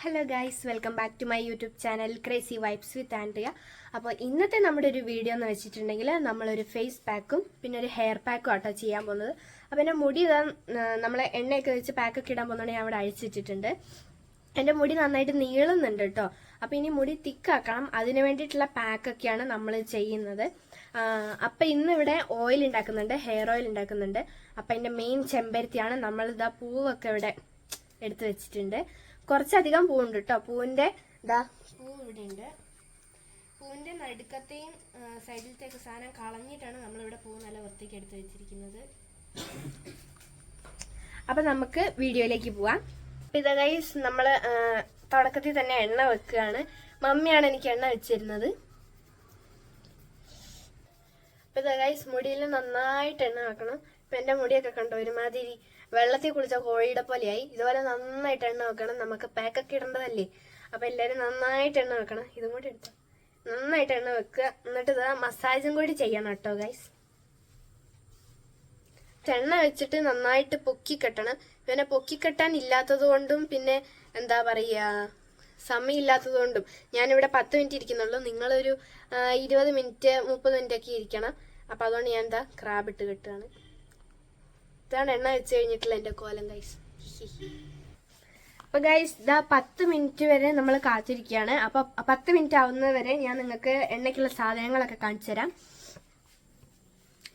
Hello guys, welcome back to my YouTube channel crazy vibes with Andrea. അപ്പോൾ ഇന്നത്തെ നമ്മുടെ ഒരു വീഡിയോ എന്ന് വെച്ചിട്ടുണ്ടെങ്കിൽ നമ്മളൊരു ഫേസ് പാക്കും പിന്നെ ഒരു ഹെയർ പാക്കും ആട്ടോ ചെയ്യാൻ പോകുന്നത്. അപ്പോൾ എൻ്റെ മുടി ഇതാ നമ്മൾ എണ്ണയൊക്കെ വെച്ച് പാക്കൊക്കെ ഇടാൻ പോകുന്നതുകൊണ്ട് ഞാൻ അവിടെ അഴിച്ചിട്ടിട്ടുണ്ട്. എൻ്റെ മുടി നന്നായിട്ട് നീളുന്നുണ്ട് കേട്ടോ. അപ്പോൾ ഇനി മുടി തിക്കാക്കണം, അതിന് വേണ്ടിയിട്ടുള്ള പാക്കൊക്കെയാണ് നമ്മൾ ചെയ്യുന്നത്. അപ്പം ഇന്നിവിടെ ഓയിൽ ഉണ്ടാക്കുന്നുണ്ട്, ഹെയർ ഓയിൽ ഉണ്ടാക്കുന്നുണ്ട്. അപ്പം അതിൻ്റെ മെയിൻ ചെമ്പരത്തിയാണ്. നമ്മളിതാ പൂവൊക്കെ ഇവിടെ എടുത്ത് വെച്ചിട്ടുണ്ട്. കുറച്ചധികം പൂവുണ്ട് കേട്ടോ. പൂവിന്റെ പൂ ഇവിടെ ഉണ്ട്. പൂവിന്റെ നടുക്കത്തെയും സൈഡിലത്തെയൊക്കെ സാധനം കളഞ്ഞിട്ടാണ് നമ്മളിവിടെ പൂ നല്ല വൃത്തിക്ക് എടുത്ത് വെച്ചിരിക്കുന്നത്. അപ്പൊ നമുക്ക് വീഡിയോയിലേക്ക് പോവാം. ഇതാ ഗൈസ്, നമ്മള് തുടക്കത്തിൽ തന്നെ എണ്ണ വെക്കുകയാണ്. മമ്മിയാണ് എനിക്ക് എണ്ണ വെച്ചിരുന്നത്. അപ്പൊ ഇതാ ഗൈസ്, മുടിയിൽ നന്നായിട്ട് എണ്ണ വെക്കണം. ഇപ്പൊ എന്റെ മുടിയൊക്കെ കണ്ടോ, ഒരുമാതിരി വെള്ളത്തിൽ കുളിച്ച കോഴിയുടെ പോലെയായി. ഇതുപോലെ നന്നായിട്ട് എണ്ണ വെക്കണം. നമുക്ക് പാക്കൊക്കെ ഇടേണ്ടതല്ലേ, അപ്പൊ എല്ലാരും നന്നായിട്ട് എണ്ണ വെക്കണം. ഇതും കൂടി എടുത്തു നന്നായിട്ട് എണ്ണ വെക്കുക. എന്നിട്ട് ഇതാ മസാജും കൂടി ചെയ്യണം കേട്ടോ ഗൈസ്. എണ്ണ വെച്ചിട്ട് നന്നായിട്ട് പൊക്കിക്കെട്ടണം. പിന്നെ പൊക്കിക്കെട്ടാൻ ഇല്ലാത്തത് കൊണ്ടും പിന്നെ എന്താ പറയാ സമയമില്ലാത്തത് കൊണ്ടും ഞാനിവിടെ 10 മിനിറ്റ് ഇരിക്കുന്നുള്ളൂ. നിങ്ങളൊരു 20 മിനിറ്റ് 30 മിനിറ്റ് ഒക്കെ ഇരിക്കണം. അപ്പൊ അതുകൊണ്ട് ഞാൻ എന്താ ക്രാബ് ഇട്ട് കെട്ടുകയാണ്. ഇതാണ് എണ്ണ വെച്ച് കഴിഞ്ഞിട്ടുള്ള എന്റെ കോലം ഗൈസ്. അപ്പൊ ഗൈസ് ഇതാ 10 മിനിറ്റ് വരെ നമ്മൾ കാത്തിരിക്കുകയാണ്. അപ്പൊ 10 മിനിറ്റ് ആവുന്നത് വരെ ഞാൻ നിങ്ങൾക്ക് എണ്ണയ്ക്കുള്ള സാധനങ്ങളൊക്കെ കാണിച്ചു തരാം.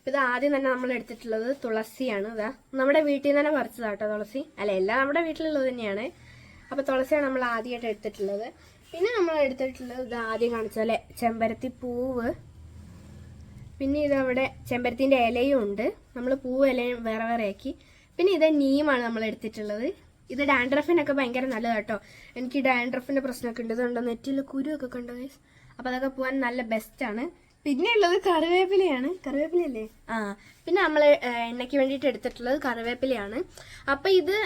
ഇത് ആദ്യം തന്നെ നമ്മൾ എടുത്തിട്ടുള്ളത് തുളസിയാണ്. ഇതാ നമ്മുടെ വീട്ടിൽ നിന്ന് തന്നെ പറിച്ചതാട്ടോ തുളസി. അല്ല, എല്ലാം നമ്മുടെ വീട്ടിലുള്ളത് തന്നെയാണ്. അപ്പൊ തുളസിയാണ് നമ്മൾ ആദ്യമായിട്ട് എടുത്തിട്ടുള്ളത്. പിന്നെ നമ്മൾ എടുത്തിട്ടുള്ളത് ഇത് ആദ്യം കാണിച്ചാലേ ചെമ്പരത്തി പൂവ്. പിന്നെ ഇതവിടെ ചെമ്പരത്തിന്റെ ഇലയും ഉണ്ട്. നമ്മൾ പൂവ് ഇലയും വേറെ വേറെ ആക്കി. പിന്നെ ഇത് നീമാണ് നമ്മൾ എടുത്തിട്ടുള്ളത്. ഇത് ഡാൻഡ്രഫിനൊക്കെ ഭയങ്കര നല്ലതാട്ടോ. എനിക്ക് ഡാൻഡ്രഫിന്റെ പ്രശ്നമൊക്കെ ഉണ്ട്. ഇതുണ്ടോ നെറ്റിൽ കുരുവൊക്കെ കണ്ടോ ഗൈസ്. അപ്പൊ അതൊക്കെ പോകാൻ നല്ല ബെസ്റ്റാണ്. പിന്നെ ഉള്ളത് കറിവേപ്പിലയാണ്. കറിവേപ്പിലയല്ലേ? പിന്നെ നമ്മൾ എണ്ണയ്ക്ക് വേണ്ടിയിട്ട് എടുത്തിട്ടുള്ളത് കറിവേപ്പിലയാണ്. അപ്പൊ ഇത്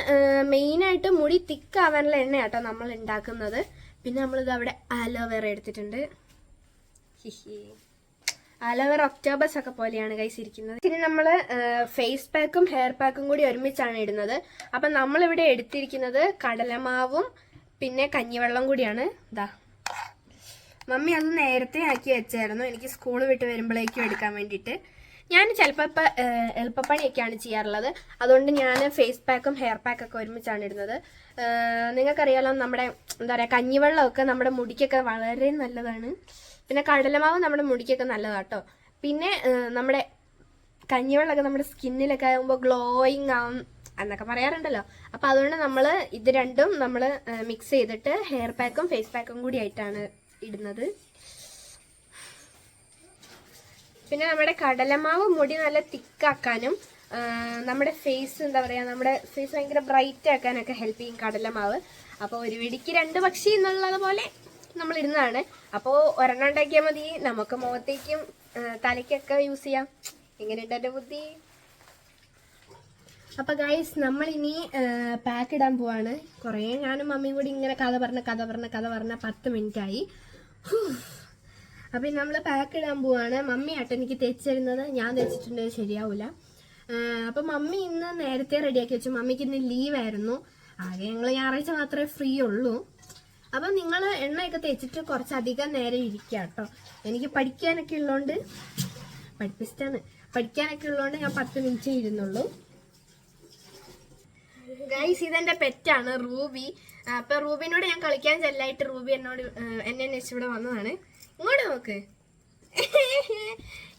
മെയിനായിട്ട് മുടി തിക്കാവാനുള്ള എണ്ണയാട്ടോ നമ്മൾ ഉണ്ടാക്കുന്നത്. പിന്നെ നമ്മളിത് അവിടെ ആലോവേറ എടുത്തിട്ടുണ്ട്. അലോവേറ ഒക്ടോബസ് ഒക്കെ പോലെയാണ് ഗൈസ് ഇരിക്കുന്നത്. ഇനി നമ്മൾ ഫേസ് പാക്കും ഹെയർ പാക്കും കൂടി ഒരുമിച്ചാണ് ഇടുന്നത്. അപ്പൊ നമ്മളിവിടെ എടുത്തിരിക്കുന്നത് കടലമാവും പിന്നെ കഞ്ഞിവെള്ളം കൂടിയാണ്. ഇതാ മമ്മി അത് നേരത്തെ ആക്കി വെച്ചായിരുന്നു, എനിക്ക് സ്കൂൾ വിട്ട് വരുമ്പോഴേക്കും എടുക്കാൻ വേണ്ടിയിട്ട്. ഞാൻ ചിലപ്പോൾ ഇപ്പം എളുപ്പപ്പണിയൊക്കെയാണ് ചെയ്യാറുള്ളത്. അതുകൊണ്ട് ഞാൻ ഫേസ് പാക്കും ഹെയർ പാക്കൊക്കെ ഒരുമിച്ചാണ് ഇടുന്നത്. നിങ്ങൾക്കറിയാലോ, നമ്മുടെ എന്താ പറയുക കഞ്ഞിവെള്ളമൊക്കെ നമ്മുടെ മുടിക്കൊക്കെ വളരെ നല്ലതാണ്. പിന്നെ കടലമാവ് നമ്മുടെ മുടിക്കൊക്കെ നല്ലതാട്ടോ. പിന്നെ നമ്മുടെ കഞ്ഞിവെള്ളമൊക്കെ നമ്മുടെ സ്കിന്നിലൊക്കെ ആകുമ്പോൾ ഗ്ലോയിങ് ആവും എന്നൊക്കെ പറയാറുണ്ടല്ലോ. അപ്പം അതുകൊണ്ട് നമ്മൾ ഇത് രണ്ടും നമ്മൾ മിക്സ് ചെയ്തിട്ട് ഹെയർ പാക്കും ഫേസ് പാക്കും കൂടി ആയിട്ടാണ് ഇടുന്നത്. പിന്നെ നമ്മുടെ കടലമാവ് മുടി നല്ല തിക്കാക്കാനും നമ്മുടെ ഫേസ് എന്താ പറയുക നമ്മുടെ ഫേസ് ഭയങ്കര ബ്രൈറ്റ് ആക്കാനൊക്കെ ഹെൽപ്പ് ചെയ്യും കടലമാവ്. അപ്പോൾ ഒരു വെടിക്ക് 2 പക്ഷി എന്നുള്ളത് പോലെ നമ്മൾ ഇടുന്നതാണ്. അപ്പോൾ ഒരെണ്ണം ഉണ്ടാക്കിയാൽ മതി, നമുക്ക് മുഖത്തേക്കും തലയ്ക്കൊക്കെ യൂസ് ചെയ്യാം. എങ്ങനെയുണ്ട് എൻ്റെ ബുദ്ധി? അപ്പൊ ഗൈസ് നമ്മൾ ഇനി പാക്ക് ഇടാൻ പോവാണ്. കുറേ ഞാനും മമ്മിയും കൂടി ഇങ്ങനെ കഥ പറഞ്ഞ 10 മിനിറ്റ് ആയി. അപ്പൊ നമ്മൾ പാക്ക് ഇടാൻ പോവാണ്. മമ്മി ആട്ടോ എനിക്ക് തേച്ച് തരുന്നത്, ഞാൻ തേച്ചിട്ടുണ്ടെങ്കിൽ ശരിയാവില്ല. അപ്പൊ മമ്മി ഇന്ന് നേരത്തെ റെഡിയാക്കി വെച്ചു. മമ്മിക്ക് ഇന്ന് ലീവായിരുന്നു. ആകെ ഞങ്ങൾ ഞായറാഴ്ച മാത്രമേ ഫ്രീ ഉള്ളൂ. അപ്പം നിങ്ങൾ എണ്ണയൊക്കെ തേച്ചിട്ട് കുറച്ചധികം നേരം ഇരിക്കുക കേട്ടോ. എനിക്ക് പഠിക്കാനൊക്കെ ഉള്ളതുകൊണ്ട് പഠിക്കാനൊക്കെ ഉള്ളതുകൊണ്ട് ഞാൻ 10 മിനിറ്റ് ഇരുന്നുള്ളൂ. ഗൈസ് ഇതെന്റെ പെറ്റാണ് റൂബി. അപ്പൊ റൂബിനോട് ഞാൻ കളിക്കാൻ ചെല്ലായിട്ട് റൂബി എന്നെ അന്വേഷിച്ച് ഇവിടെ വന്നതാണ്. ഇങ്ങോട്ട് നോക്ക്,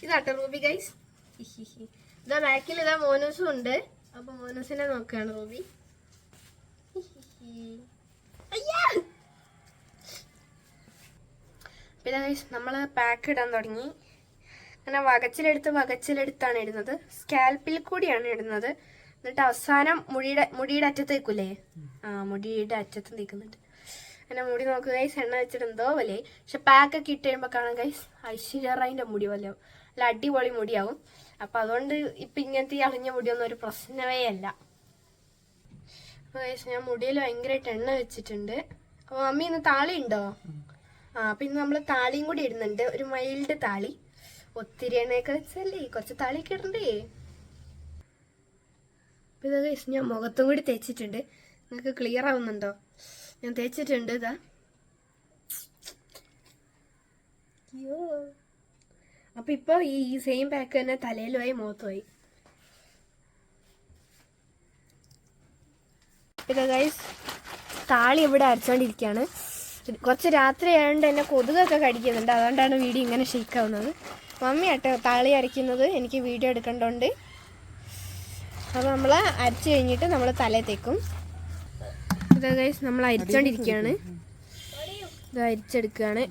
ഇതാട്ടോ റൂബി ഗൈസ്. ഇതാ ബാക്കിൽ ഇതാ മോനൂസും ഉണ്ട്. അപ്പൊ മോനൂസിനെ നോക്കുകയാണ് റൂബി. അയ്യാ, പിന്നെ നമ്മൾ പാക്ക് ഇടാൻ തുടങ്ങി. അങ്ങനെ വകച്ചിലെടുത്താണ് ഇടുന്നത്. സ്കാൽപ്പിൽ കൂടിയാണ് ഇടുന്നത്. എന്നിട്ട് അവസാനം മുടിയുടെ അറ്റത്ത് തേക്കൂലേ, മുടിയുടെ അറ്റത്തും തേക്കുന്നുണ്ട്. അങ്ങനെ മുടി നോക്കുക ഗൈസ്, എണ്ണ വെച്ചിട്ട് എന്തോ പോലെ. പക്ഷെ പാക്കൊക്കെ ഇട്ട് കഴിയുമ്പോൾ കാണാം ഗൈസ് ഐശ്വര്യ റായിൻ്റെ മുടി പോലെയാവും. നല്ല അടിപൊളി മുടിയാവും. അപ്പൊ അതുകൊണ്ട് ഇപ്പൊ ഇങ്ങനത്തെ അളിഞ്ഞ മുടിയൊന്നും ഒരു പ്രശ്നമേ അല്ല. അപ്പൊ ഗൈസ് ഞാൻ മുടിയിൽ ഭയങ്കരമായിട്ട് എണ്ണ വെച്ചിട്ടുണ്ട്. അപ്പൊ മമ്മി ഇന്ന് താളി ഉണ്ടോ? അപ്പൊ ഇന്ന് നമ്മൾ താളിയും കൂടി ഇടുന്നുണ്ട്. ഒരു മൈൽഡ് താളി. ഒത്തിരി എണ്ണയൊക്കെ വെച്ചല്ലേ, കുറച്ച് താളിയൊക്കെ ഇടണ്ടേ. അപ്പൊ ഇത് ഗൈസ് ഞാൻ മുഖത്തും കൂടി തേച്ചിട്ടുണ്ട്. നിങ്ങൾക്ക് ക്ലിയർ ആവുന്നുണ്ടോ? ഞാൻ തേച്ചിട്ടുണ്ട്. ഇതാ. അയ്യോ. അപ്പൊ ഇപ്പൊ ഈ സെയിം പാക്ക് തന്നെ തലയിലുമായി മുഖത്തുമായി. ഇതാ ഗൈസ്, താളി ഇവിടെ അരച്ചോണ്ടിരിക്കുകയാണ്. കുറച്ച് രാത്രി ആയതുകൊണ്ട് എന്നെ കൊതുകൊക്കെ കടിക്കുന്നുണ്ട്, അതുകൊണ്ടാണ് വീഡിയോ ഇങ്ങനെ ഷെയ്ക്കാവുന്നത്. മമ്മി ആട്ടോ താളി അരയ്ക്കുന്നത്, എനിക്ക് വീഡിയോ എടുക്കേണ്ടതുണ്ട്. അപ്പോൾ നമ്മൾ അരച്ച് കഴിഞ്ഞിട്ട് നമ്മൾ തലയിൽ തേക്കും. ഇതാ ഗൈസ്, നമ്മൾ അരിച്ചോണ്ടിരിക്കുകയാണ്. ഇത് അരിച്ചെടുക്കുകയാണ്.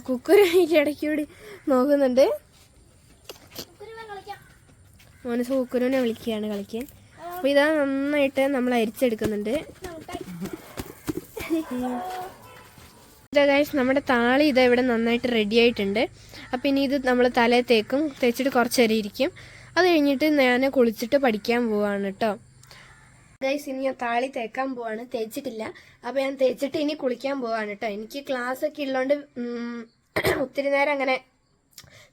കുക്കുരു എനിക്ക് ഇടയ്ക്കൂടി നോക്കുന്നുണ്ട്. മോനസ് കുക്കുരുവിനെ വിളിക്കുകയാണ് കളിക്കാൻ. അപ്പോൾ ഇതാ നന്നായിട്ട് നമ്മൾ അരിച്ചെടുക്കുന്നുണ്ട്. ഇതാ ഗൈസ്, നമ്മുടെ താളി ഇതാ ഇവിടെ നന്നായിട്ട് റെഡി ആയിട്ടുണ്ട്. അപ്പം ഇനി ഇത് നമ്മൾ തലയിൽ തേക്കും. തേച്ചിട്ട് കുറച്ച് നേരം ഇരിക്കും. അത് കഴിഞ്ഞിട്ട് ഞാൻ കുളിച്ചിട്ട് പഠിക്കാൻ പോവാണ് കേട്ടോ. ഗൈസ്, ഇനി ഞാൻ താളി തേക്കാൻ പോവാണ്, തേച്ചിട്ടില്ല. അപ്പോൾ ഞാൻ തേച്ചിട്ട് ഇനി കുളിക്കാൻ പോവാണ് കേട്ടോ. എനിക്ക് ക്ലാസ് ഒക്കെ ഉള്ളതുകൊണ്ട് ഒത്തിരി നേരം അങ്ങനെ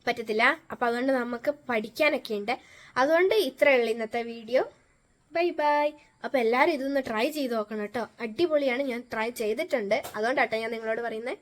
പറ്റത്തില്ല. അപ്പോൾ അതുകൊണ്ട് നമുക്ക് പഠിക്കാനൊക്കെ ഉണ്ട്. അതുകൊണ്ട് ഇത്രയേ ഉള്ളൂ ഇന്നത്തെ വീഡിയോ. Bye bye. അപ്പോൾ എല്ലാവരും ഇതൊന്ന് ട്രൈ ചെയ്ത് നോക്കണം കേട്ടോ. അടിപൊളിയാണ്. ഞാൻ ട്രൈ ചെയ്തിട്ടുണ്ട്, അതുകൊണ്ടാട്ടോ ഞാൻ നിങ്ങളോട് പറയുന്നത്.